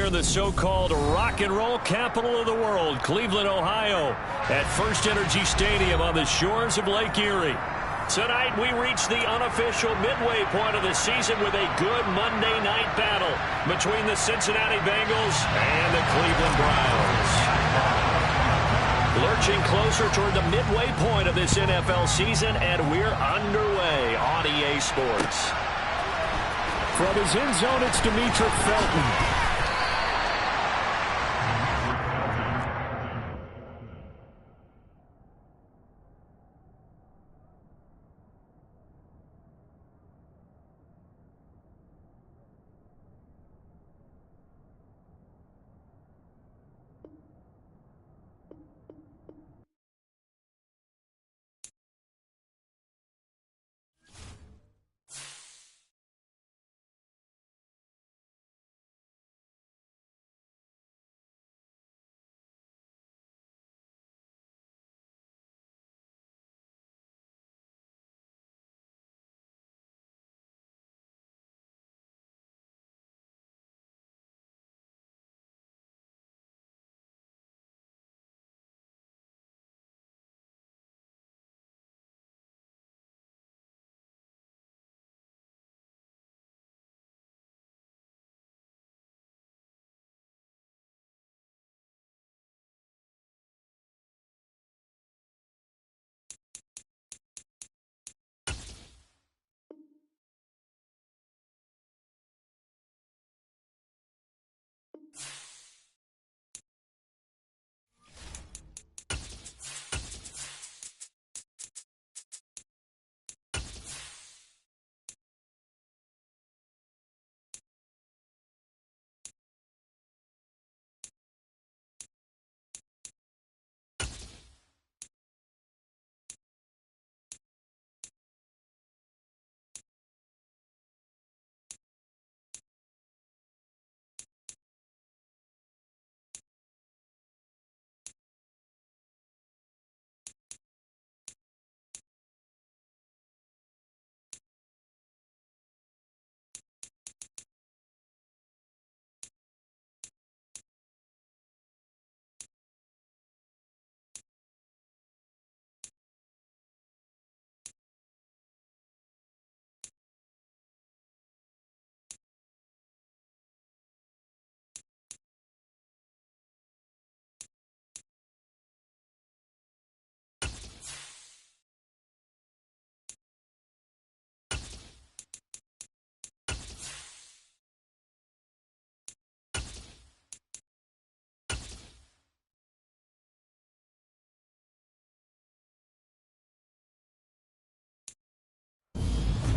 here in the so-called rock and roll capital of the world, Cleveland, Ohio, at First Energy Stadium on the shores of Lake Erie. Tonight, we reach the unofficial midway point of the season with a good Monday night battle between the Cincinnati Bengals and the Cleveland Browns. Lurching closer toward the midway point of this NFL season, and we're underway on EA Sports. From his end zone, it's Demetric Felton.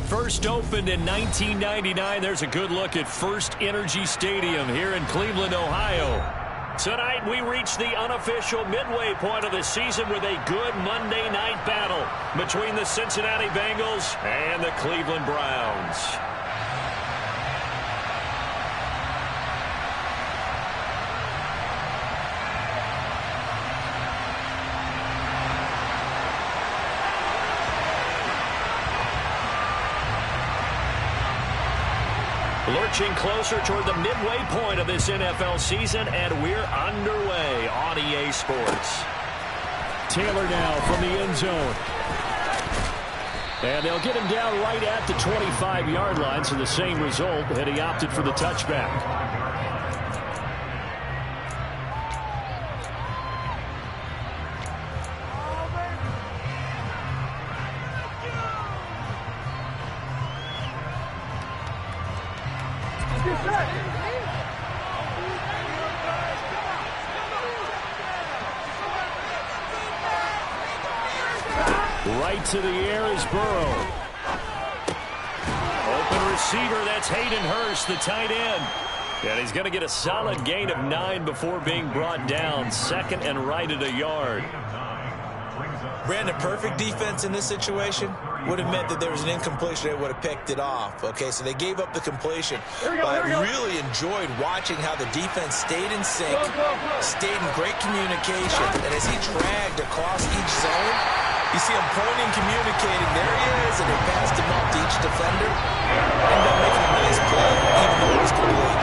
First opened in 1999, there's a good look at First Energy Stadium here in Cleveland, Ohio. Tonight, we reach the unofficial midway point of the season with a good Monday night battle between the Cincinnati Bengals and the Cleveland Browns. Lurching closer toward the midway point of this NFL season, and we're underway on EA Sports. Taylor now from the end zone. And they'll get him down right at the 25-yard line, so the same result, and he opted for the touchback. Right to the air is Burrow. Open receiver, that's Hayden Hurst, the tight end. And he's going to get a solid gain of 9 before being brought down. Second and right at a yard. Brandon, perfect defense in this situation would have meant that there was an incompletion. They would have picked it off. Okay, so they gave up the completion. But I really enjoyed watching how the defense stayed in sync, stayed in great communication. And as he dragged across each zone, you see him pointing, communicating. There he is, and they passed him up to each defender. Ended up making a nice play, even though it was complete.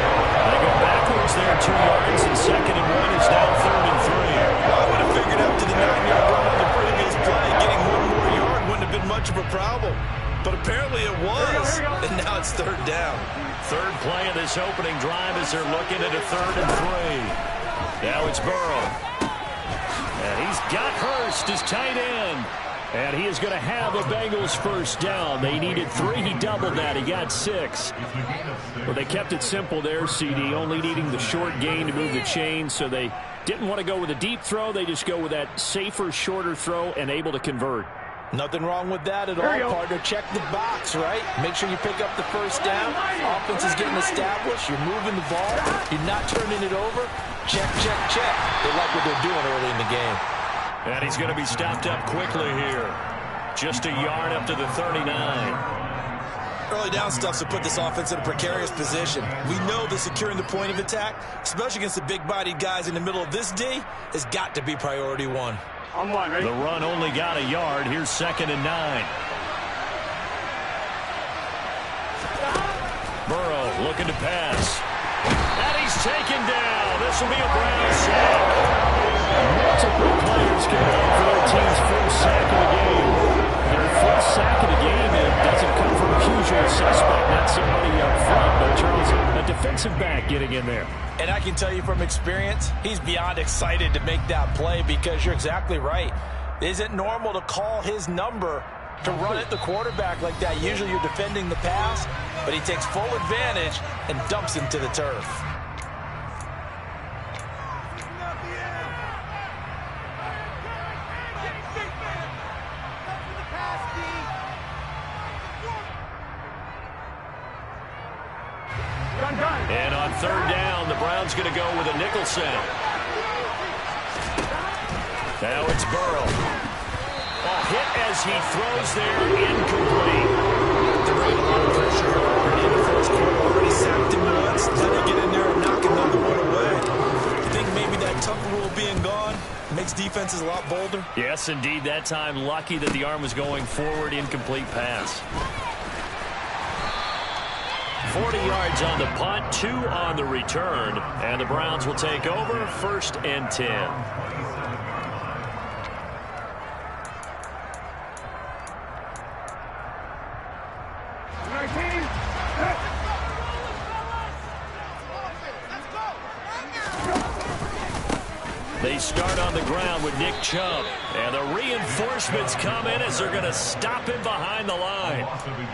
They go backwards there, problem. But apparently it was. And now it's third down. Third play of this opening drive as they're looking at a 3rd and 3. Now it's Burrow. And he's got Hurst as tight end. And he is going to have a Bengals first down. They needed 3. He doubled that. He got 6. Well, they kept it simple there, CD, only needing the short gain to move the chain. So they didn't want to go with a deep throw. They just go with that safer, shorter throw and able to convert. Nothing wrong with that at all, partner. Check the box, right? Make sure you pick up the first down. Offense is getting established. You're moving the ball. You're not turning it over. Check, check, check. They like what they're doing early in the game. And he's going to be stopped up quickly here. Just a yard up to the 39. Early down stuff to put this offense in a precarious position. We know that securing the point of attack, especially against the big-bodied guys in the middle of this D, has got to be priority 1. The run only got a yard. Here's 2nd and 9. Burrow looking to pass. And he's taken down. This will be a Brown sack. Multiple players coming in for their team's first sack of the game. Their first sack of the game, it doesn't come from a usual suspect, not somebody up front, but Charles, a defensive back getting in there. And I can tell you from experience, he's beyond excited to make that play because you're exactly right. It isn't normal to call his number to run at the quarterback like that. Usually you're defending the pass, but he takes full advantage and dumps him to the turf. And on 3rd down, the Browns going to go with a nickel set. Now it's Burrow. A hit as he throws there, incomplete. They're bringing a lot of pressure here already in the first quarter. Already sacked him once. Then they get in there and knock another one away. You think maybe that tough rule being gone makes defenses a lot bolder? Yes, indeed. That time, lucky that the arm was going forward, incomplete pass. 40 yards on the punt, 2 on the return, and the Browns will take over 1st and 10. They start on the ground with Nick Chubb. And the reinforcements come in as they're going to stop him behind the line.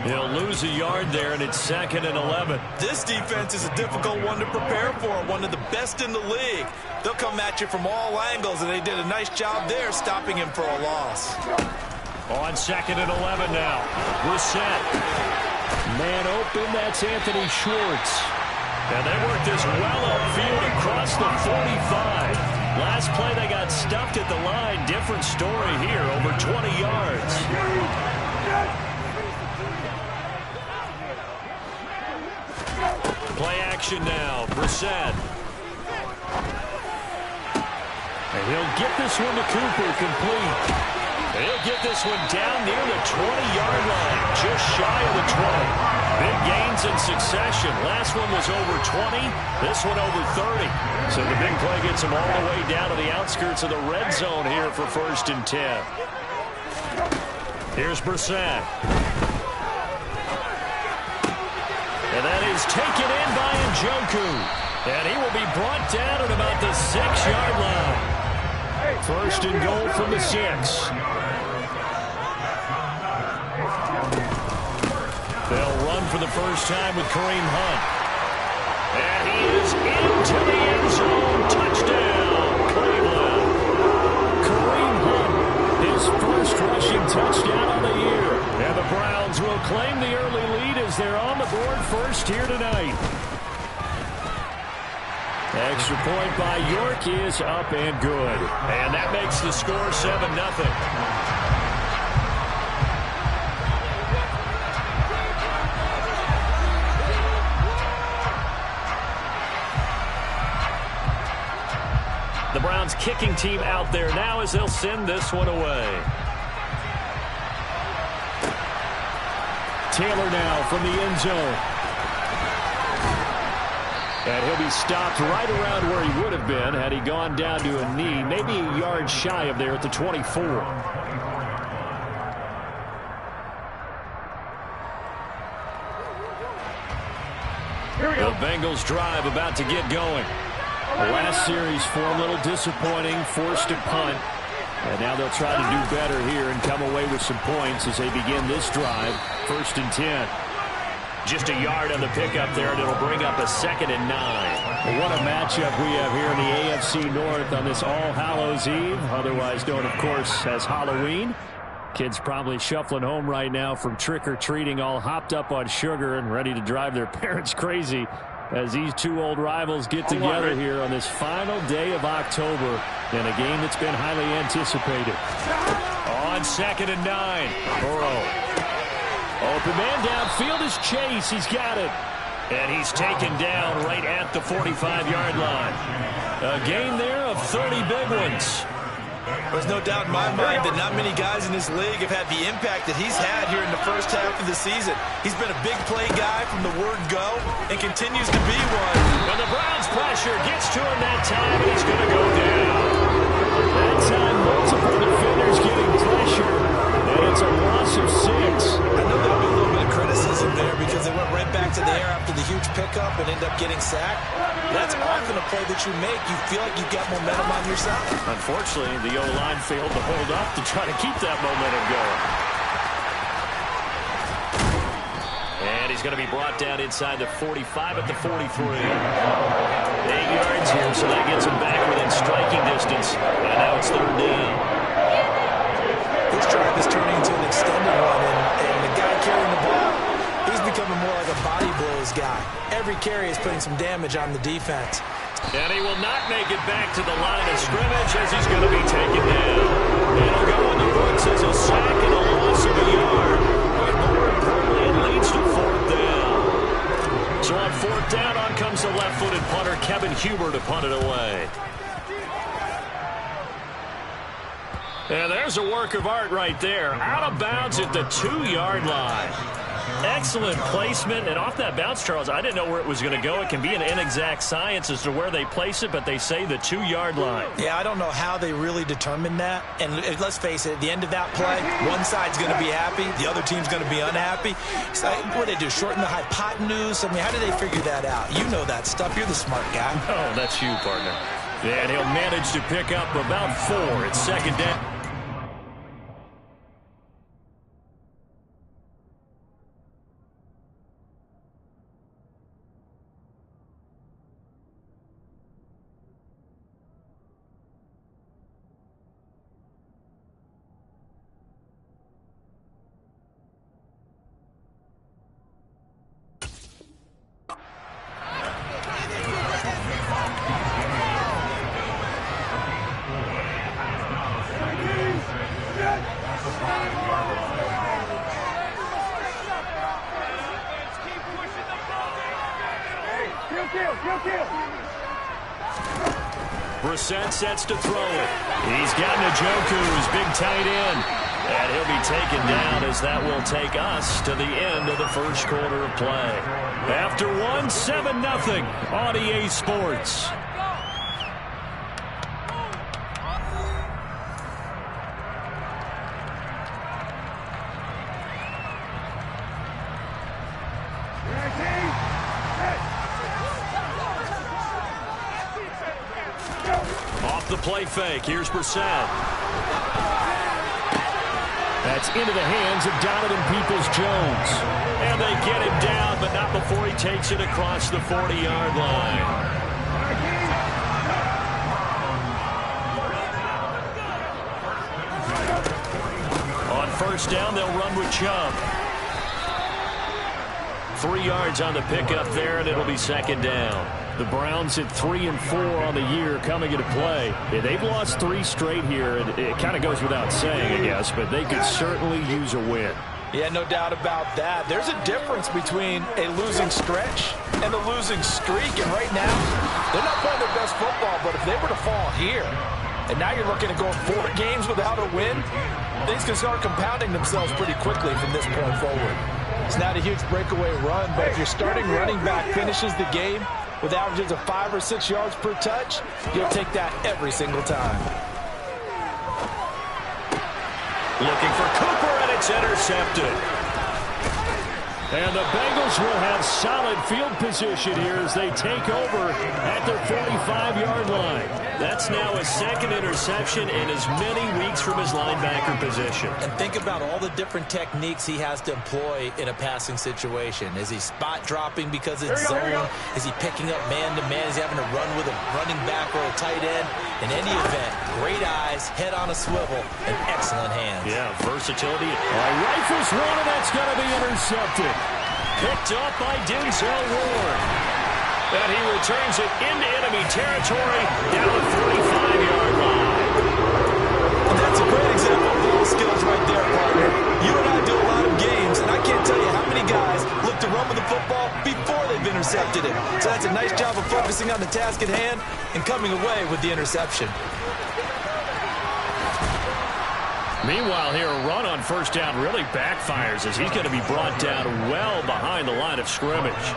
He'll lose a yard there, and it's 2nd and 11. This defense is a difficult one to prepare for, one of the best in the league. They'll come at you from all angles, and they did a nice job there stopping him for a loss. On 2nd and 11 now. Brissett. Man open, that's Anthony Schwartz. And they work this well upfield across the 45. Last play, they got stuffed at the line. Different story here, over 20 yards. Play action now, Brissett. And he'll get this one to Cooper, complete. He'll get this one down near the 20-yard line, just shy of the 20. Big gains in succession. Last one was over 20. This one over 30. So the big play gets him all the way down to the outskirts of the red zone here for 1st and 10. Here's Brissett. And that is taken in by Njoku. And he will be brought down at about the 6-yard line. 1st and goal from the 6. They'll run for the first time with Kareem Hunt. And he is into the end zone. Touchdown, Cleveland. Kareem Hunt, his first rushing touchdown on the year. And the Browns will claim the early lead as they're on the board first here tonight. Extra point by York is up and good. And that makes the score 7-0. The Browns kicking team out there now as they'll send this one away. Taylor now from the end zone. And he'll be stopped right around where he would have been had he gone down to a knee, maybe a yard shy of there at the 24. The Bengals drive about to get going. The last series for a little disappointing, forced to punt. And now they'll try to do better here and come away with some points as they begin this drive. 1st and 10. Just a yard on the pickup there, and it'll bring up a 2nd and 9. Well, what a matchup we have here in the AFC North on this All Hallows Eve, otherwise known, of course, as Halloween. Kids probably shuffling home right now from trick-or-treating, all hopped up on sugar and ready to drive their parents crazy as these two old rivals get together here on this final day of October in a game that's been highly anticipated. On 2nd and 9. Burrow. Open man downfield is Chase. He's got it. And he's taken down right at the 45-yard line. A gain there of 30 big ones. There's no doubt in my mind that not many guys in this league have had the impact that he's had here in the first half of the season. He's been a big play guy from the word go and continues to be one. When the Browns pressure gets to him that time, he's going to go down. That time, multiple defenders getting pressure, and it's a loss of 6. I know there'll be a little bit of criticism there because they went right back to the air after the huge pickup and end up getting sacked. That's often a play that you make. You feel like you've got momentum on your side. Unfortunately, the O-line failed to hold up to try to keep that momentum going. And he's going to be brought down inside the 45 at the 43. 8 yards here, so that gets him back within striking distance. And now it's 3rd down. This drive is turning into an extended one, and the guy carrying the ball, he's becoming more like a body blows guy. Every carry is putting some damage on the defense. And he will not make it back to the line of scrimmage as he's going to be taken down. It'll go in the books as a sack and a loss of a yard. But more importantly, it leads to 4th down. So on 4th down, on comes the left-footed punter, Kevin Huber, to punt it away. And there's a work of art right there. Out of bounds at the 2-yard line. Excellent placement, and off that bounce, Charles, I didn't know where it was going to go. It can be an inexact science as to where they place it, but they say the 2-yard line. Yeah, I don't know how they really determined that. And let's face it, at the end of that play, one side's going to be happy, the other team's going to be unhappy. So what do they do, shorten the hypotenuse? I mean, how do they figure that out? You know that stuff. You're the smart guy. Oh, that's you, partner. And he'll manage to pick up about 4. It's 2nd down. Brissett sets to throw it. He's got Njoku, his big tight end. And he'll be taken down as that will take us to the end of the first quarter of play. After 1, 7-0 on EA Sports. Off the play fake, here's Brissett. That's into the hands of Donovan Peoples-Jones. And they get him down, but not before he takes it across the 40-yard line. On 1st down, they'll run with Chubb. 3 yards on the pickup there, and it'll be 2nd down. The Browns at 3 and 4 on the year coming into play. Yeah, they've lost 3 straight here, and it kind of goes without saying, I guess, but they could certainly use a win. Yeah, no doubt about that. There's a difference between a losing stretch and a losing streak, and right now, they're not playing their best football, but if they were to fall here, and now you're looking at going 4 games without a win, things can start compounding themselves pretty quickly from this point forward. It's not a huge breakaway run, but if your starting running back finishes the game with averages of 5 or 6 yards per touch, you'll take that every single time. Looking for Cooper, and it's intercepted. And the Bengals will have solid field position here as they take over at their 45-yard line. That's now his second interception in as many weeks from his linebacker position. And think about all the different techniques he has to employ in a passing situation. Is he spot dropping because it's zone? Is he picking up man-to-man? Is he having to run with a running back or a tight end? In any event, great eyes, head on a swivel, and excellent hands. Yeah, versatility. Rifles one, and that's going to be intercepted. Picked up by Denzel Ward. And he returns it into enemy territory down the 45-yard line. And that's a great example of ball skills right there, partner. You and I do a lot of games, and I can't tell you how many guys look to run with the football before they've intercepted it. So that's a nice job of focusing on the task at hand and coming away with the interception. Meanwhile, here, a run on first down really backfires as he's going to be brought down well behind the line of scrimmage.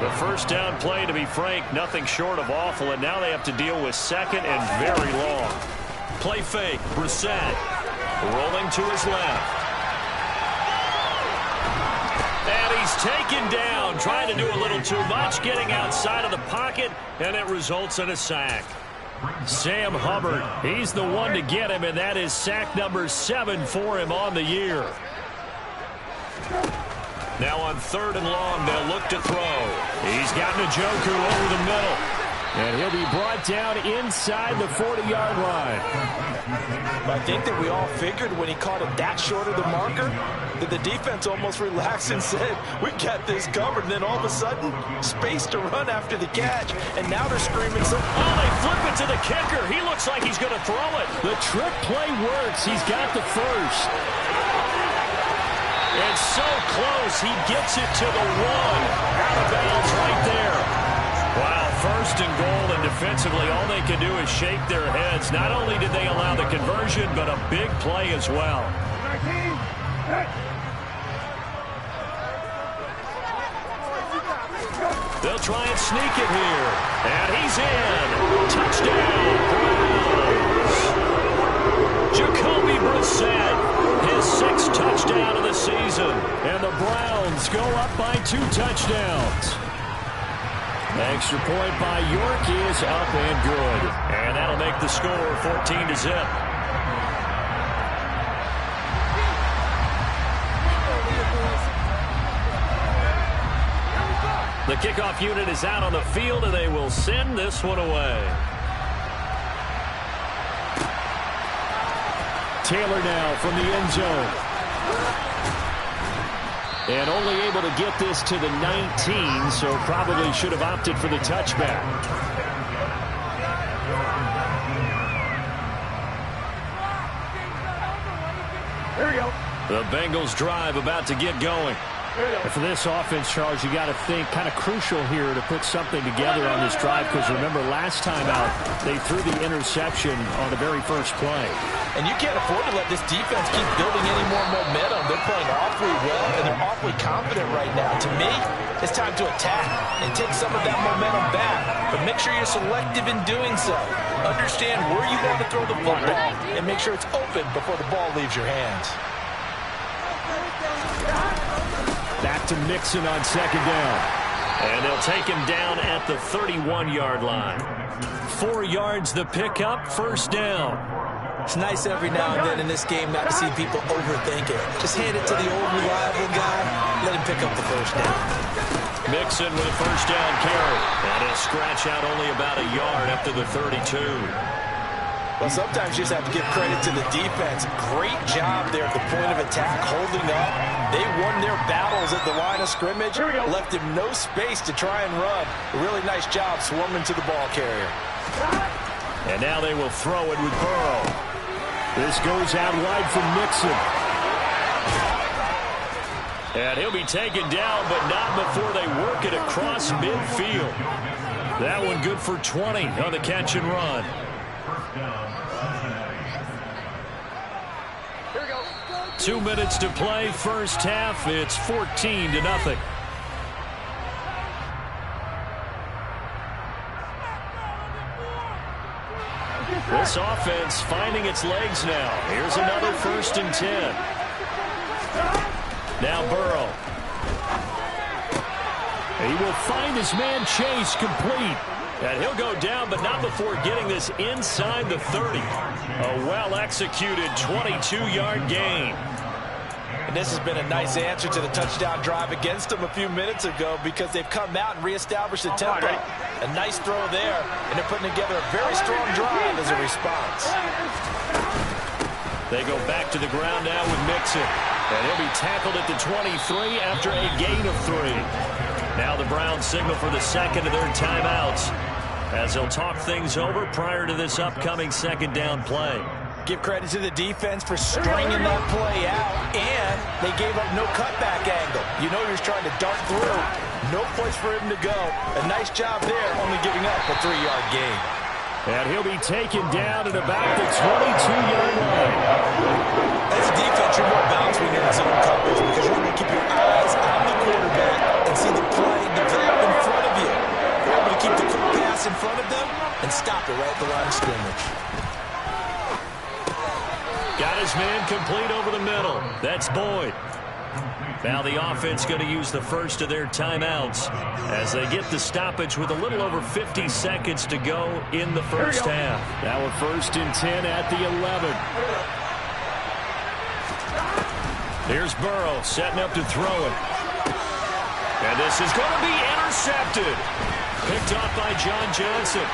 The first down play, to be frank, nothing short of awful, and now they have to deal with second and very long. Play fake, Brissett rolling to his left. And he's taken down, trying to do a little too much, getting outside of the pocket, and it results in a sack. Sam Hubbard, he's the one to get him, and that is sack number 7 for him on the year. Now on 3rd and long, they'll look to throw. He's got Njoku over the middle. And he'll be brought down inside the 40-yard line. I think that we all figured when he caught it that short of the marker that the defense almost relaxed and said, we got this covered. And then all of a sudden, space to run after the catch. And now they're screaming. Oh, they flip it to the kicker. He looks like he's going to throw it. The trick play works. He's got the first. It's so close. He gets it to the 1. Out of bounds right there. Wow, 1st and goal, and defensively all they can do is shake their heads. Not only did they allow the conversion, but a big play as well. They'll try and sneak it here. And he's in. Touchdown, Browns. Jacoby Brissett, his 6th touchdown of the season. And the Browns go up by 2 touchdowns. Extra point by York is up and good. And that'll make the score 14-0. The kickoff unit is out on the field, and they will send this one away. Taylor now from the end zone. And only able to get this to the 19, so probably should have opted for the touchback. There we go. The Bengals drive about to get going. And for this offense, Charles, you got to think kind of crucial here to put something together on this drive, because remember last time out they threw the interception on the very first play. And you can't afford to let this defense keep building any more momentum. They're playing awfully well, and they're awfully confident right now. To me, it's time to attack and take some of that momentum back. But make sure you're selective in doing so. Understand where you want to throw the football and make sure it's open before the ball leaves your hands. Back to Mixon on 2nd down. And they'll take him down at the 31-yard line. 4 yards the pickup, 1st down. It's nice every now and then in this game not to see people overthink it. Just hand it to the old reliable guy. Let him pick up the 1st down. Mixon with a 1st down carry. And he'll scratch out only about a yard up to the 32. Well, sometimes you just have to give credit to the defense. Great job there at the point of attack, holding up. They won their battles at the line of scrimmage, left him no space to try and run. A really nice job swarming to the ball carrier. And now they will throw it with Burrow. This goes out wide from Mixon. And he'll be taken down, but not before they work it across midfield. That one good for 20 on the catch and run. 2 minutes to play, 1st half. It's 14-0. This offense finding its legs now. Here's another 1st and 10. Now Burrow He will find his man Chase complete. And he'll go down, but not before getting this inside the 30. A well-executed 22-yard gain. And this has been a nice answer to the touchdown drive against them a few minutes ago because they've come out and reestablished the tempo. A nice throw there, and they're putting together a very strong drive as a response. They go back to the ground now with Mixon. And he'll be tackled at the 23 after a gain of 3. Now the Browns signal for the second of their timeouts as they'll talk things over prior to this upcoming second down play. Give credit to the defense for stringing that play out, and they gave up no cutback angle. You know he was trying to dart through. No place for him to go. A nice job there, only giving up a 3-yard gain. And he'll be taken down at about the 22-yard line. As a defense, you're more balanced when you're in zone coverage because you're able to keep your eyes on the quarterback and see the play develop in front of you. You're able to keep the quick pass in front of them and stop it right at the line of scrimmage. Got his man complete over the middle. That's Boyd. Now the offense going to use the first of their timeouts as they get the stoppage with a little over 50 seconds to go in the first half. Now a 1st and 10 at the 11. Here's Burrow setting up to throw it. And this is going to be intercepted. Picked off by John Johnson.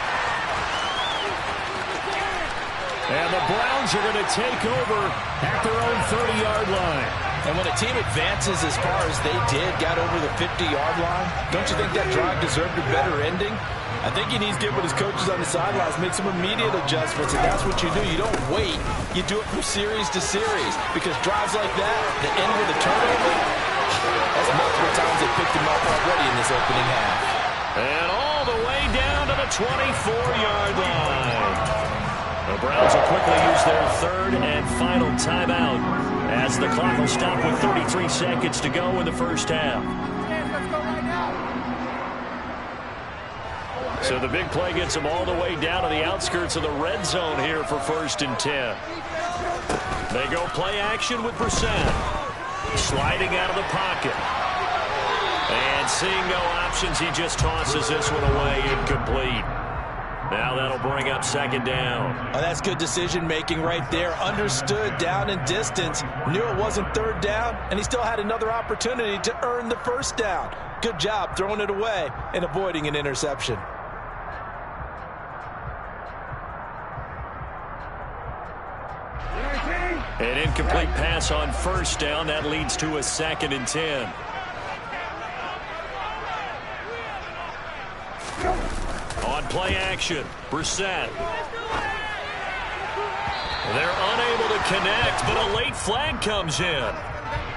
And the Browns are going to take over at their own 30-yard line. And when a team advances as far as they did, got over the 50-yard line, don't you think that drive deserved a better ending? I think he needs to get with his coaches on the sidelines, make some immediate adjustments, and that's what you do. You don't wait. You do it from series to series because drives like that, that end with a turnover, that's multiple times they picked him up already in this opening half. And all the way down to the 24-yard line. The Browns will quickly use their third and final timeout as the clock will stop with 33 seconds to go in the first half. So the big play gets them all the way down to the outskirts of the red zone here for 1st and 10. They go play action with Brissett. Sliding out of the pocket. And seeing no options, he just tosses this one away, incomplete. Now that'll bring up 2nd down. Oh, that's good decision-making right there. Understood down and distance. Knew it wasn't 3rd down, and he still had another opportunity to earn the 1st down. Good job throwing it away and avoiding an interception. An incomplete pass on 1st down. That leads to a 2nd and 10. On play action, Brissett. They're unable to connect, but a late flag comes in.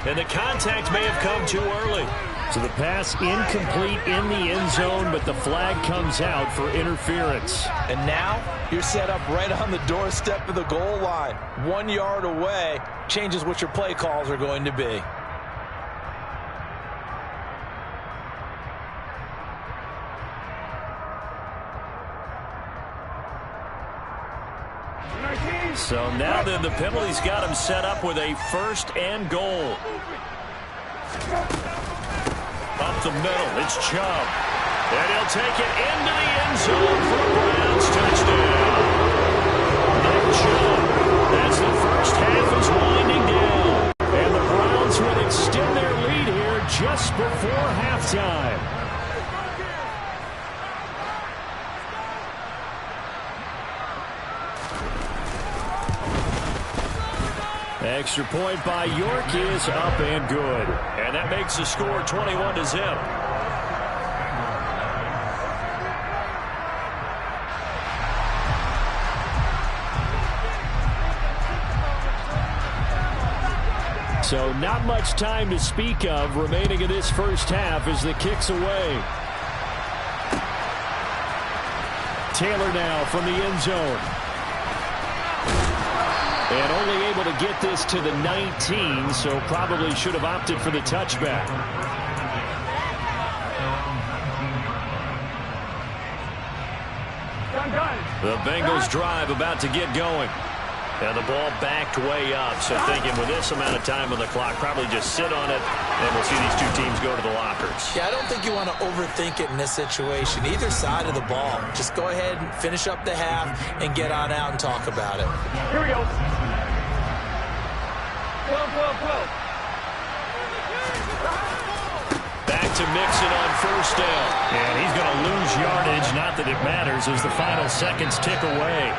And the contact may have come too early. So the pass incomplete in the end zone, but the flag comes out for interference. And now you're set up right on the doorstep of the goal line. 1 yard away changes what your play calls are going to be. So now then the penalty's got him set up with a 1st and goal. Up the middle, it's Chubb. And he'll take it into the end zone for a Browns touchdown. Nick Chubb, as the first half is winding down. And the Browns will extend their lead here just before halftime. Extra point by York is up and good. And that makes the score 21-0. So not much time to speak of remaining in this first half as the kick's away. Taylor now from the end zone. And only able to get this to the 19, so probably should have opted for the touchback. The Bengals drive about to get going. And the ball backed way up. So thinking with this amount of time on the clock, probably just sit on it, and we'll see these two teams go to the lockers. Yeah, I don't think you want to overthink it in this situation. Either side of the ball. Just go ahead and finish up the half and get on out and talk about it. Here we go. 12. Back to Mixon on first down. And he's going to lose yardage. Not that it matters as the final seconds tick away.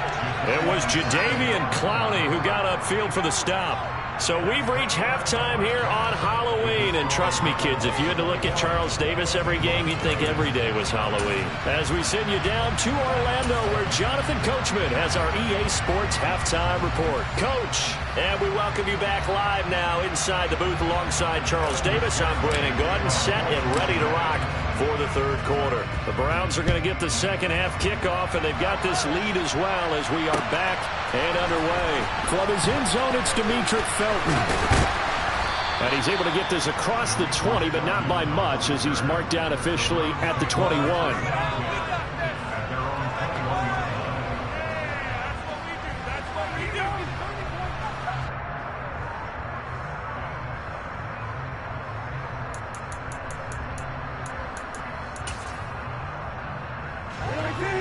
It was Jadeveon Clowney who got upfield for the stop. So we've reached halftime here on Halloween. And trust me, kids, if you had to look at Charles Davis every game, you'd think every day was Halloween. As we send you down to Orlando, where Jonathan Coachman has our EA Sports Halftime Report. Coach, and we welcome you back live now inside the booth alongside Charles Davis. I'm Brandon Gordon, set and ready to rock for the third quarter. The Browns are going to get the second half kickoff, and they've got this lead as well as we are back and underway. From his end zone, it's Demetric Felton. And he's able to get this across the 20, but not by much, as he's marked down officially at the 21.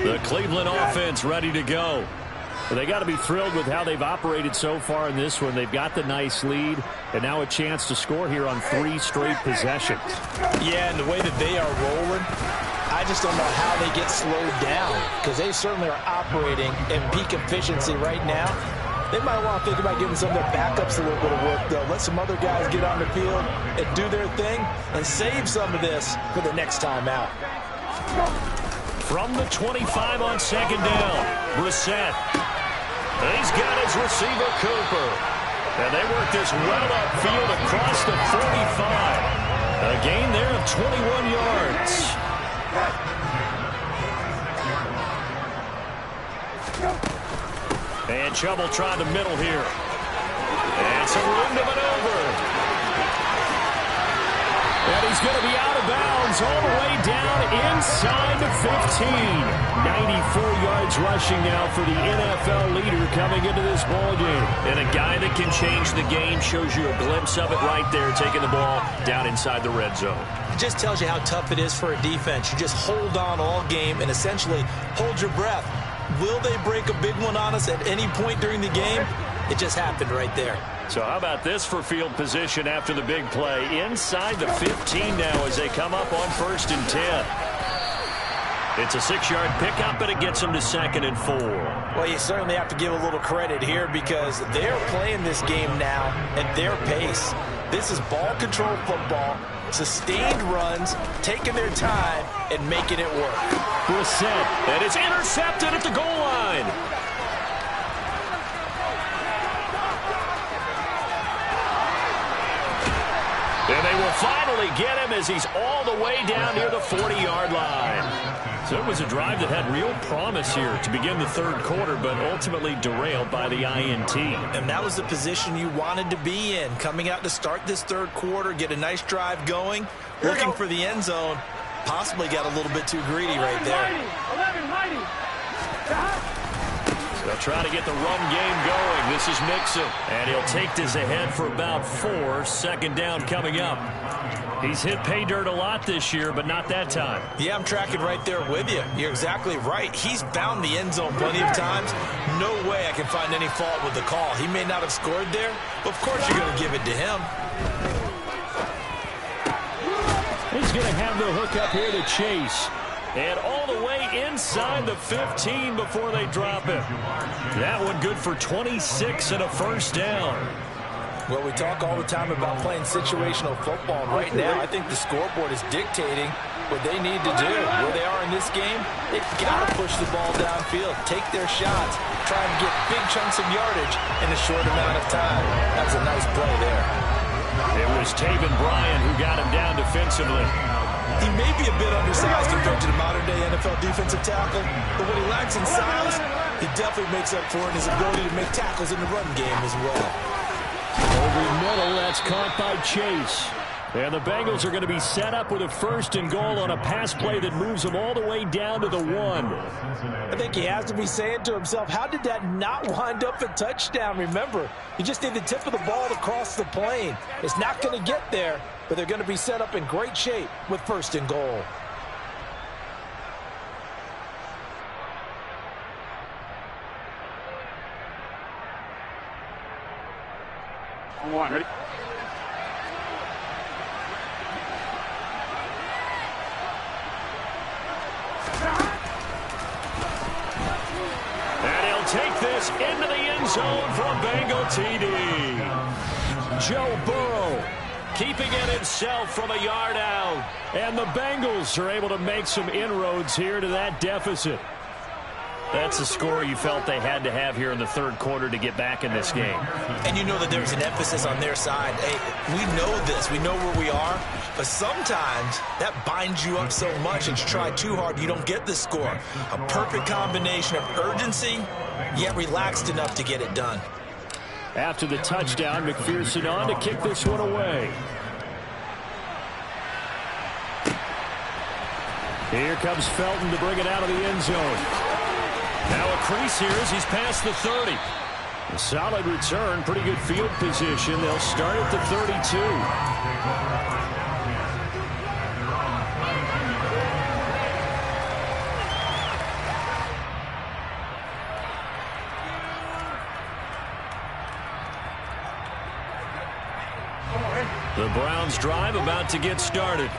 The Cleveland offense ready to go. Well, they got to be thrilled with how they've operated so far in this one. They've got the nice lead, and now a chance to score here on 3 straight possessions. Yeah, and the way that they are rolling, I just don't know how they get slowed down, because they certainly are operating at peak efficiency right now. They might want to think about giving some of their backups a little bit of work, though. Let some other guys get on the field and do their thing and save some of this for the next time out. From the 25 on second down, Brissett. He's got his receiver, Cooper. And they work this well upfield across the 45. A gain there of 21 yards. And Chubb will try the middle here. And some room to maneuver. And he's going to be out of bounds all the way down inside the 15. 94 yards rushing now for the NFL leader coming into this ball game. And a guy that can change the game, shows you a glimpse of it right there, taking the ball down inside the red zone. It just tells you how tough it is for a defense. You just hold on all game and essentially hold your breath. Will they break a big one on us at any point during the game? It just happened right there. So how about this for field position after the big play? Inside the 15 now as they come up on 1st and 10. It's a 6-yard pickup, and it gets them to 2nd and 4. Well, you certainly have to give a little credit here because they're playing this game now at their pace. This is ball control football, sustained runs, taking their time, and making it work. Brissett, and it's intercepted at the goal line. And they will finally get him as he's all the way down near the 40-yard line. So it was a drive that had real promise here to begin the third quarter, but ultimately derailed by the INT. And that was the position you wanted to be in, coming out to start this third quarter, get a nice drive going, looking for the end zone. Possibly got a little bit too greedy right there. They'll try to get the run game going. This is Mixon, and he'll take this ahead for about 4. 2nd down coming up. He's hit pay dirt a lot this year, but not that time. Yeah, I'm tracking right there with you. You're exactly right. He's found the end zone plenty of times. No way I can find any fault with the call. He may not have scored there, but of course you're going to give it to him. He's going to have the hook up here to Chase. And all the way inside the 15 before they drop it. That one good for 26 and a 1st down. Well, we talk all the time about playing situational football. Right now, I think the scoreboard is dictating what they need to do. Where they are in this game, they've got to push the ball downfield, take their shots, try and get big chunks of yardage in a short amount of time. That's a nice play there. It was Taven Bryan who got him down defensively. He may be a bit undersized compared to the modern-day NFL defensive tackle, but what he lacks in size, he definitely makes up for in his ability to make tackles in the run game as well. Over the middle, that's caught by Chase. And the Bengals are going to be set up with a 1st and goal on a pass play that moves them all the way down to the 1. I think he has to be saying to himself, how did that not wind up a touchdown? Remember, you just need the tip of the ball to cross the plane. It's not going to get there, but they're going to be set up in great shape with 1st and goal. Ready? And he'll take this into the end zone for a Bengal TD. Joe Burrow keeping it himself from a yard out. And the Bengals are able to make some inroads here to that deficit. That's a score you felt they had to have here in the 3rd quarter to get back in this game. And you know that there's an emphasis on their side. Hey, we know this. We know where we are. But sometimes that binds you up so much and you try too hard, you don't get the score. A perfect combination of urgency, yet relaxed enough to get it done. After the touchdown, McPherson on to kick this one away. Here comes Felton to bring it out of the end zone. Now a crease here as he's past the 30. A solid return, pretty good field position. They'll start at the 32. The Browns drive about to get started.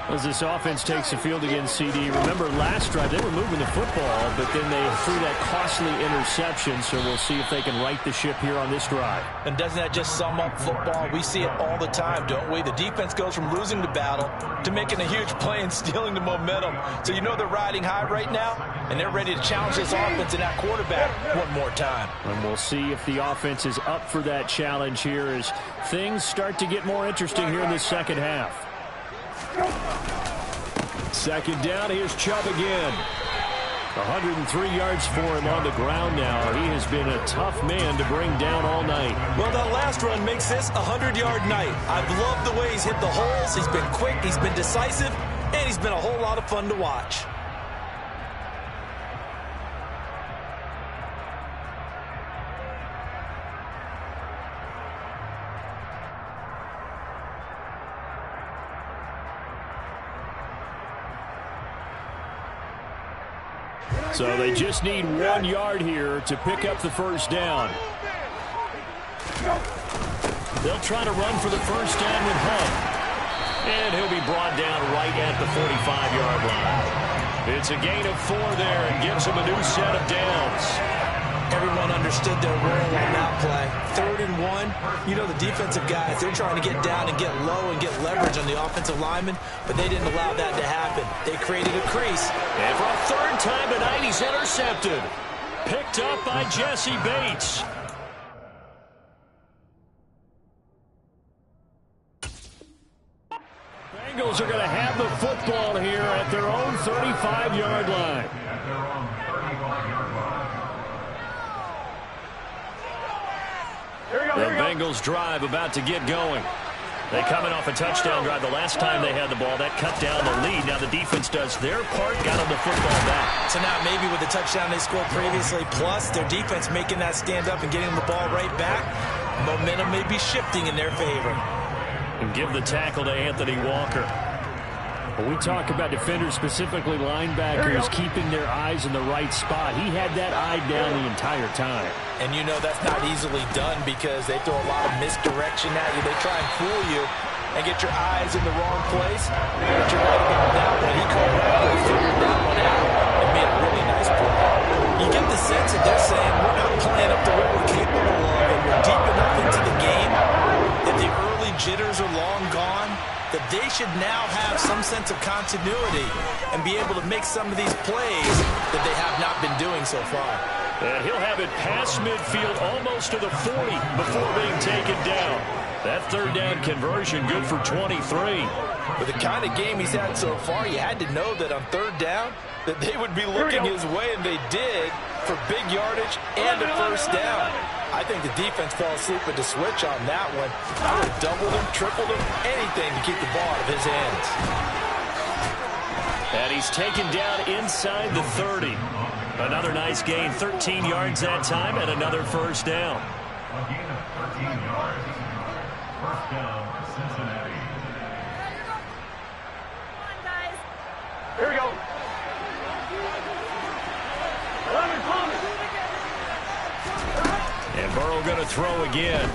As this offense takes the field against CD. Remember, last drive they were moving the football, but then they threw that costly interception, so we'll see if they can right the ship here on this drive. And doesn't that just sum up football? We see it all the time, don't we? The defense goes from losing the battle to making a huge play and stealing the momentum. So you know they're riding high right now, and they're ready to challenge this offense and that quarterback one more time. And we'll see if the offense is up for that challenge here as things start to get more interesting here in the 2nd half. 2nd down, here's Chubb again. 103 yards for him on the ground now. He has been a tough man to bring down all night. Well, that last run makes this a 100-yard night. I've loved the way he's hit the holes. He's been quick, he's been decisive, and he's been a whole lot of fun to watch. So they just need 1 yard here to pick up the 1st down. They'll try to run for the 1st down with Hunt. And he'll be brought down right at the 45-yard line. It's a gain of 4 there and gives him a new set of downs. Everyone understood their role on that play. 3rd and 1, you know the defensive guys, they're trying to get down and get low and get leverage on the offensive lineman, but they didn't allow that to happen. They created a crease. And for a 3rd time tonight, he's intercepted. Picked up by Jesse Bates. Bengals are going to have the football here at their own 35-yard line. The Bengals drive about to get going. They coming off a touchdown drive the last time they had the ball. That cut down the lead. Now the defense does their part, got them the football back. So now maybe with the touchdown they scored previously, plus their defense making that stand up and getting the ball right back, momentum may be shifting in their favor. And give the tackle to Anthony Walker. When we talk about defenders, specifically linebackers, keeping their eyes in the right spot, he had that eye down the entire time. And you know that's not easily done because they throw a lot of misdirection at you. They try and fool you and get your eyes in the wrong place. But you're right about that one. He correctly figured that one out and made a really nice play. You get the sense that they're saying we're not playing up to what we're capable of and we're deep enough into the game that the early jitters are long gone, that they should now have some sense of continuity and be able to make some of these plays that they have not been doing so far. And he'll have it past midfield almost to the 40 before being taken down. That 3rd down conversion good for 23. With the kind of game he's had so far, you had to know that on 3rd down that they would be looking his way, and they did, for big yardage and a 1st down. I I think the defense fell asleep with the switch on that one. I would have doubled him, tripled him, anything to keep the ball out of his hands. And he's taken down inside the 30. Another nice gain, 13 yards that time, and another first down. A gain of 13 yards. First down, Cincinnati. Come on, guys. Here we go. 11, coming. And Burrow going to throw again.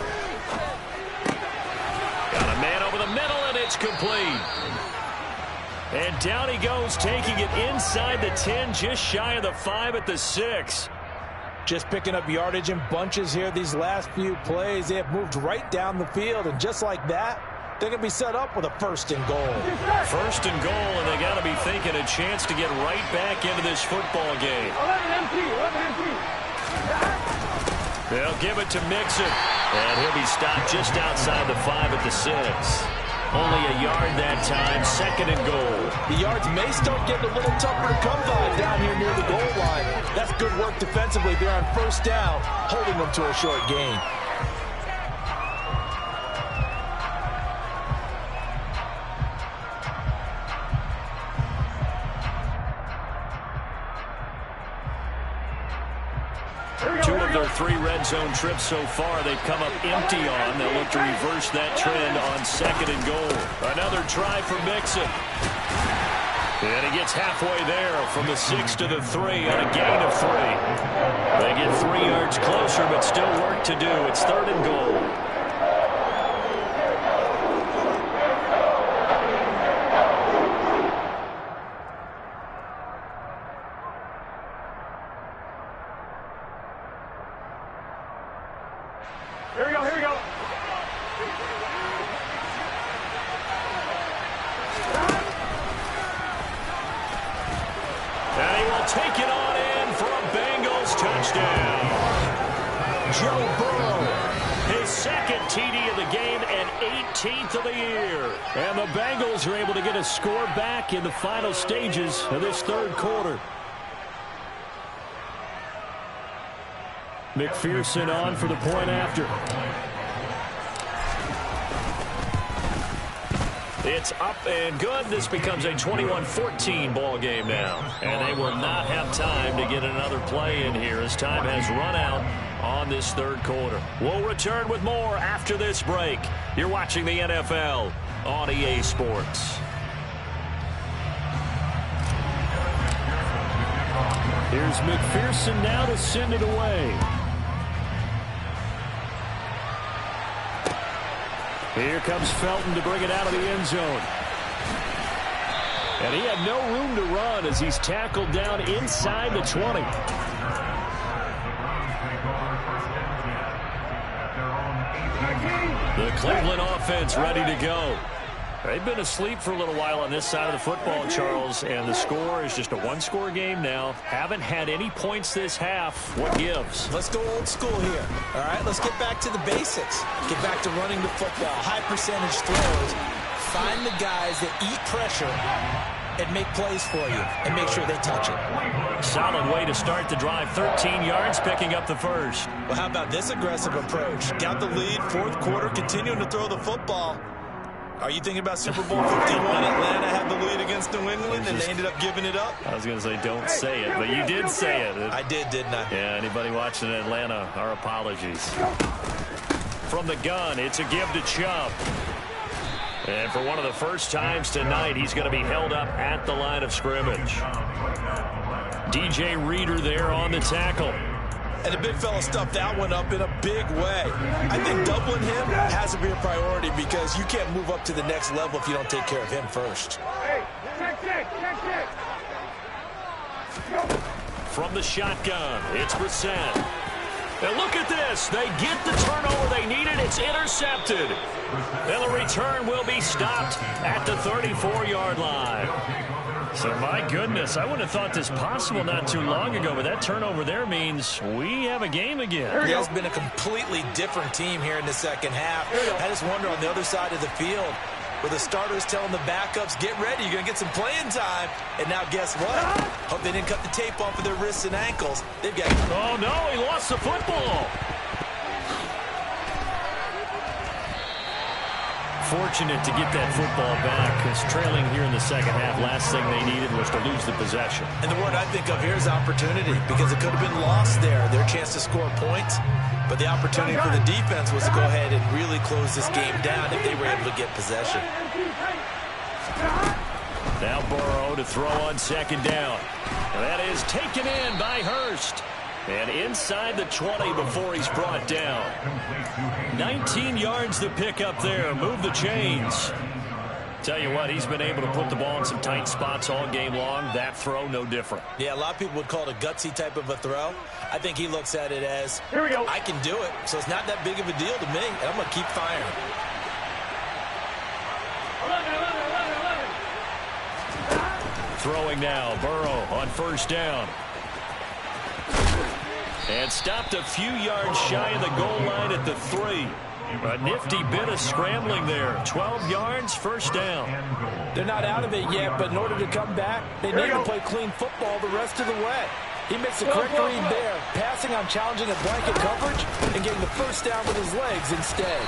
Got a man over the middle, and it's complete. And down he goes, taking it inside the 10, just shy of the 5 at the 6. Just picking up yardage in bunches here these last few plays. They have moved right down the field, and just like that, they're going to be set up with a first and goal. First and goal, and they got to be thinking a chance to get right back into this football game. 11 MT, 11 MT. They'll give it to Mixon, and he'll be stopped just outside the 5 at the 6. Only a yard that time, second and goal. The yards may start getting a little tougher to come by down here near the goal line. That's good work defensively there on first down, holding them to a short gain. Two of their 3 red zone trips so far, they've come up empty on. They'll look to reverse that trend on second and goal. Another try for Mixon. And he gets halfway there from the 6 to the 3 on a gain of 3. They get 3 yards closer, but still work to do. It's third and goal. Here we go, here we go. And he will take it on in for a Bengals touchdown. Joe Burrow, his second TD of the game and 18th of the year. And the Bengals are able to get a score back in the final stages of this third quarter. McPherson on for the point after. It's up and good. This becomes a 21-14 ball game now. And they will not have time to get another play in here as time has run out on this third quarter. We'll return with more after this break. You're watching the NFL on EA Sports. Here's McPherson now to send it away. Here comes Felton to bring it out of the end zone. And he had no room to run as he's tackled down inside the 20. The Cleveland offense ready to go. They've been asleep for a little while on this side of the football, Charles, and the score is just a one-score game now. Haven't had any points this half. What gives? Let's go old school here. All right, let's get back to the basics. Get back to running the football, high percentage throws. Find the guys that eat pressure and make plays for you and make sure they touch it. Solid way to start the drive. 13 yards, picking up the first. Well, how about this aggressive approach? Got the lead, fourth quarter, continuing to throw the football. Are you thinking about Super Bowl 51? Atlanta had the lead against New England, and they ended up giving it up? I was going to say don't say it, but you did say it. I didn't I? Yeah, anybody watching Atlanta, our apologies. From the gun, it's a give to Chubb. And for one of the first times tonight, he's going to be held up at the line of scrimmage. DJ Reader there on the tackle. And the big fella stuffed that one up in a big way. I think doubling him has to be a priority because you can't move up to the next level if you don't take care of him first. Hey, check. From the shotgun, it's Brissett. And look at this. They get the turnover they needed. It's intercepted. And the return will be stopped at the 34-yard line. So, my goodness, I wouldn't have thought this possible not too long ago, but that turnover there means we have a game again. It has been a completely different team here in the second half. I just wonder on the other side of the field, where the starters telling the backups, get ready, you're going to get some playing time. And now guess what? Hope they didn't cut the tape off of their wrists and ankles. They've got... Oh, no, he lost the football. fortunate to get that football back, because trailing here in the second half, last thing they needed was to lose the possession. And the word I think of here is opportunity, because it could have been lost there, their chance to score points. But the opportunity for the defense was to go ahead and really close this game down if they were able to get possession. Now Burrow to throw on second down. And that is taken in by Hurst. And inside the 20 before he's brought down. 19 yards to pick up there. Move the chains. Tell you what, he's been able to put the ball in some tight spots all game long. That throw, no different. Yeah, a lot of people would call it a gutsy type of a throw. I think he looks at it as, Here we go. I can do it, so it's not that big of a deal to me, and I'm going to keep firing. 11. Throwing now, Burrow on first down. And stopped a few yards shy of the goal line at the 3. A nifty bit of scrambling there. 12 yards, first down. They're not out of it yet, but in order to come back, they need to play clean football the rest of the way. He makes the correct read there, passing on challenging a blanket coverage and getting the first down with his legs instead.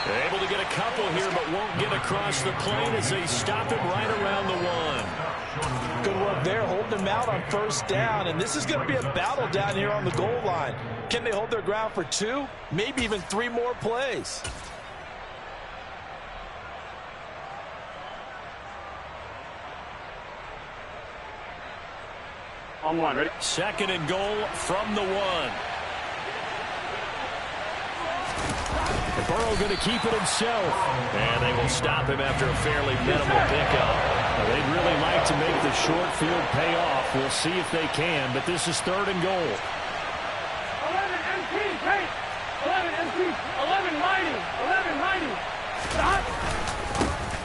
They're able to get a couple here, but won't get across the plane as they stop him right around the 1. Good work there, holding him out on first down, and this is going to be a battle down here on the goal line. Can they hold their ground for 2, maybe even 3 more plays? On 1, ready? Second and goal from the 1. Burrow going to keep it himself. And they will stop him after a fairly minimal pickup. Now, they'd really like to make the short field pay off. We'll see if they can, but this is third and goal. 11 MP, Kate. 11 MP. 11 mighty. 11 mighty. Stop.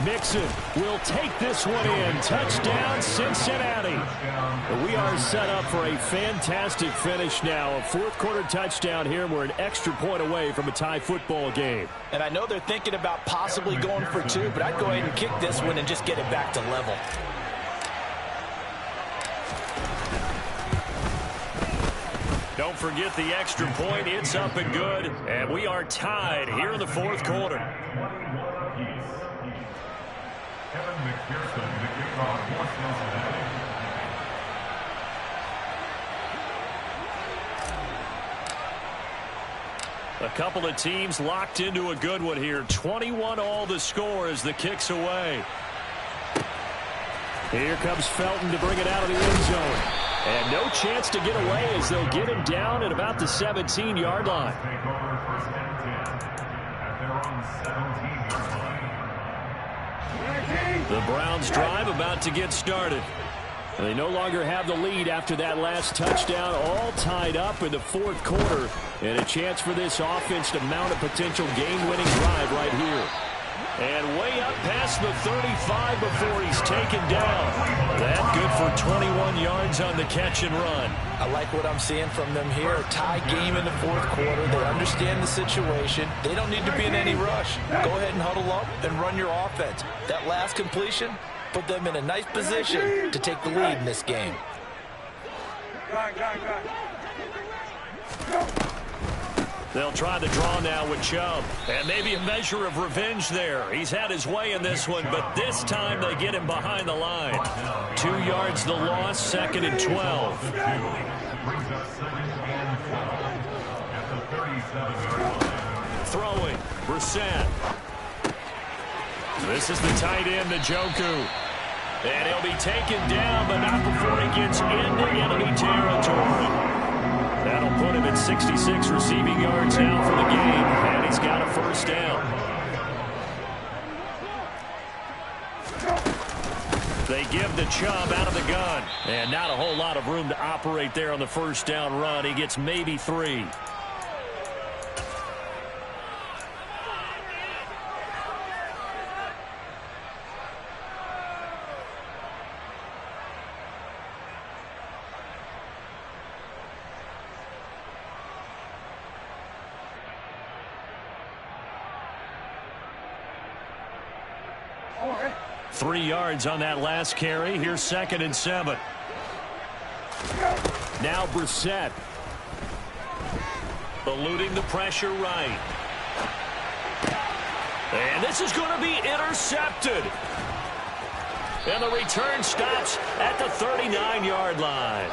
Mixon will take this one in. Touchdown, Cincinnati. We are set up for a fantastic finish now. A fourth-quarter touchdown here. We're an extra point away from a tie football game. And I know they're thinking about possibly going for 2, but I'd go ahead and kick this one and just get it back to level. Don't forget the extra point. It's up and good. And we are tied here in the fourth quarter. A couple of teams locked into a good one here. 21 all the score as the kick's away. Here comes Felton to bring it out of the end zone. And no chance to get away as they'll get him down at about the 17-yard line. The Browns drive about to get started. They no longer have the lead after that last touchdown, all tied up in the fourth quarter. And a chance for this offense to mount a potential game-winning drive right here. And way up past the 35 before he's taken down. That good for 21 yards on the catch and run. I like what I'm seeing from them here. A tie game in the fourth quarter. They understand the situation. They don't need to be in any rush. Go ahead and huddle up and run your offense. That last completion put them in a nice position to take the lead in this game. They'll try the draw now with Chubb. And maybe a measure of revenge there. He's had his way in this one, but this time they get him behind the line. 2 yards the loss, second and 12. Throwing, Brissett. This is the tight end, Njoku. And he'll be taken down, but not before he gets into enemy territory. That'll put him at 66 receiving yards now for the game, and he's got a first down. They give the Chubb out of the gun, and not a whole lot of room to operate there on the first down run. He gets maybe 3. Okay. 3 yards on that last carry. Here's second and 7. Now Brissett. Eluding the pressure right. And this is going to be intercepted. And the return stops at the 39-yard line.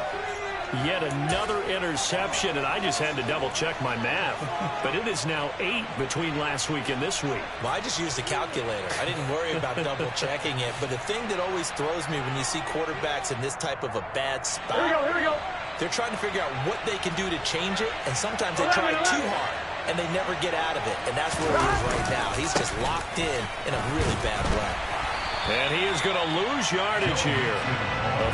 Yet another interception, and I just had to double-check my math. But it is now 8 between last week and this week. Well, I just used a calculator. I didn't worry about double-checking it. But the thing that always throws me when you see quarterbacks in this type of a bad spot, Here we go. they're trying to figure out what they can do to change it, and sometimes they try too hard, and they never get out of it. And that's where he is right now. He's just locked in a really bad way. And he is going to lose yardage here.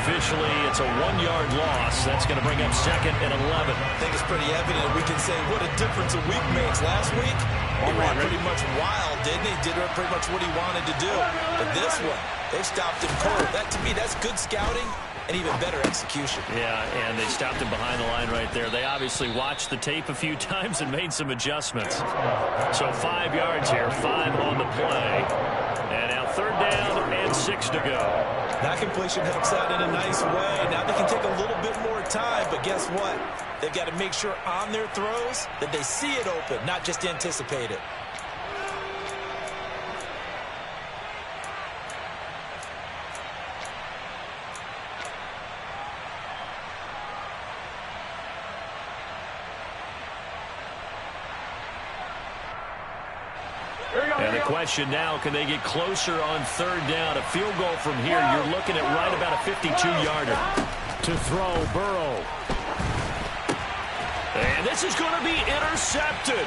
Officially, it's a 1-yard loss. That's going to bring up 2nd and 11. I think it's pretty evident. We can say what a difference a week makes. Last week, he ran pretty much wild, didn't he? Did pretty much what he wanted to do. But this one, they've stopped him cold. That, to me, that's good scouting and even better execution. Yeah, and they stopped him behind the line right there. They obviously watched the tape a few times and made some adjustments. So 5 yards here, 5 on the play. And now 3rd down and 6 to go. That completion helps out in a nice way. Now they can take a little bit more time, but guess what? They've got to make sure on their throws that they see it open, not just anticipate it. And the question now, can they get closer on 3rd down? A field goal from here, you're looking at right about a 52-yarder. To throw, Burrow. And this is going to be intercepted.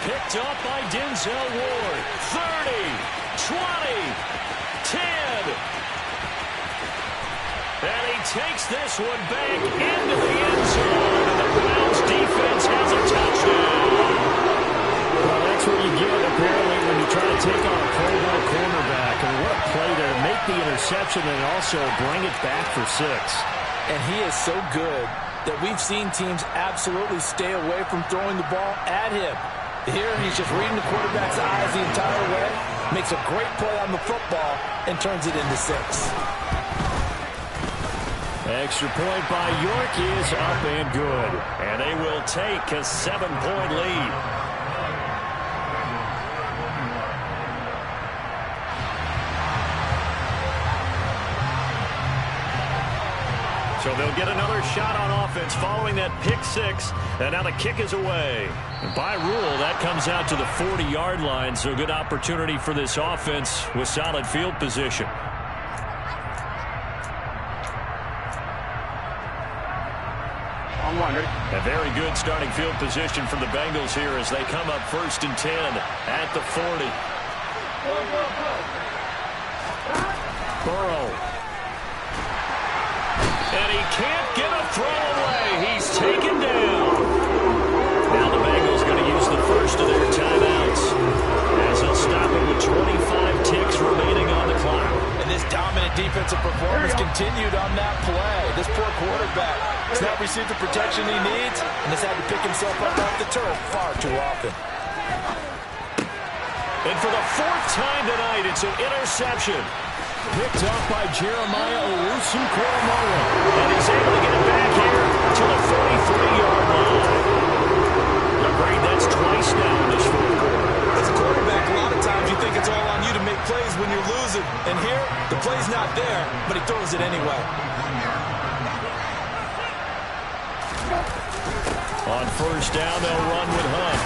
Picked up by Denzel Ward. 30, 20, 10. And he takes this one back into the end zone. And the Browns defense has a touchdown. Well, that's what you get, apparently, when you try to take on a Pro Bowl cornerback. And what a play to make the interception and also bring it back for 6. And he is so good that we've seen teams absolutely stay away from throwing the ball at him. Here, he's just reading the quarterback's eyes the entire way, makes a great play on the football, and turns it into 6. Extra point by York is up and good. And they will take a 7-point lead. So they'll get another shot on offense following that pick 6. And now the kick is away. And by rule, that comes out to the 40-yard line. So good opportunity for this offense with solid field position. A very good starting field position for the Bengals here as they come up 1st and 10 at the 40. Burrow. And he can't get a throw away. He's taken down. Now the Bengals going to use the first of their timeouts as they'll stop it with 25 ticks remaining on the clock. And this dominant defensive performance continued on that play. This poor quarterback has not received the protection he needs and has had to pick himself up off the turf far too often. And for the 4th time tonight, it's an interception. Picked up by Jeremiah Owusu-Koramoah. And he's able to get it back here to the 33-yard line. Agreed, that's twice now in this 4th quarter. As a quarterback, a lot of times you think it's all on you to make plays when you're losing. And here, the play's not there, but he throws it anyway. On 1st down, they'll run with Hunt.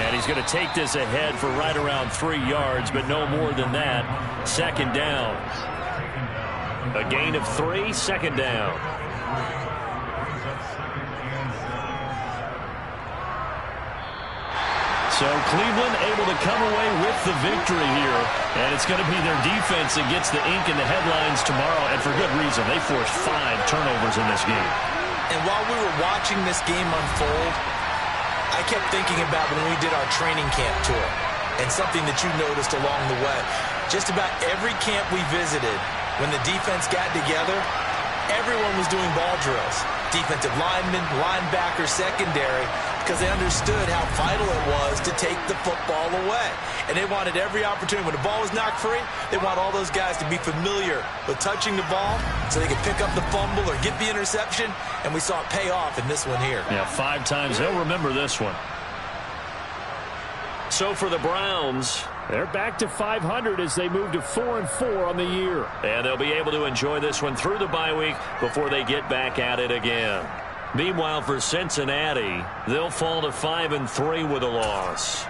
And he's going to take this ahead for right around 3 yards, but no more than that. 2nd down. A gain of 3, 2nd down. So Cleveland able to come away with the victory here. And it's going to be their defense that gets the ink in the headlines tomorrow. And for good reason. They forced 5 turnovers in this game. And while we were watching this game unfold, I kept thinking about when we did our training camp tour and something that you noticed along the way. Just about every camp we visited, when the defense got together, everyone was doing ball drills. Defensive linemen, linebackers, secondary, because they understood how vital it was to take the football away. And they wanted every opportunity. When the ball was knocked free, they want all those guys to be familiar with touching the ball so they could pick up the fumble or get the interception. And we saw it pay off in this one here. Yeah, 5 times. They'll remember this one. So for the Browns, they're back to 500 as they move to 4-4 on the year. and they'll be able to enjoy this one through the bye week before they get back at it again. Meanwhile, for Cincinnati, they'll fall to 5-3 with a loss.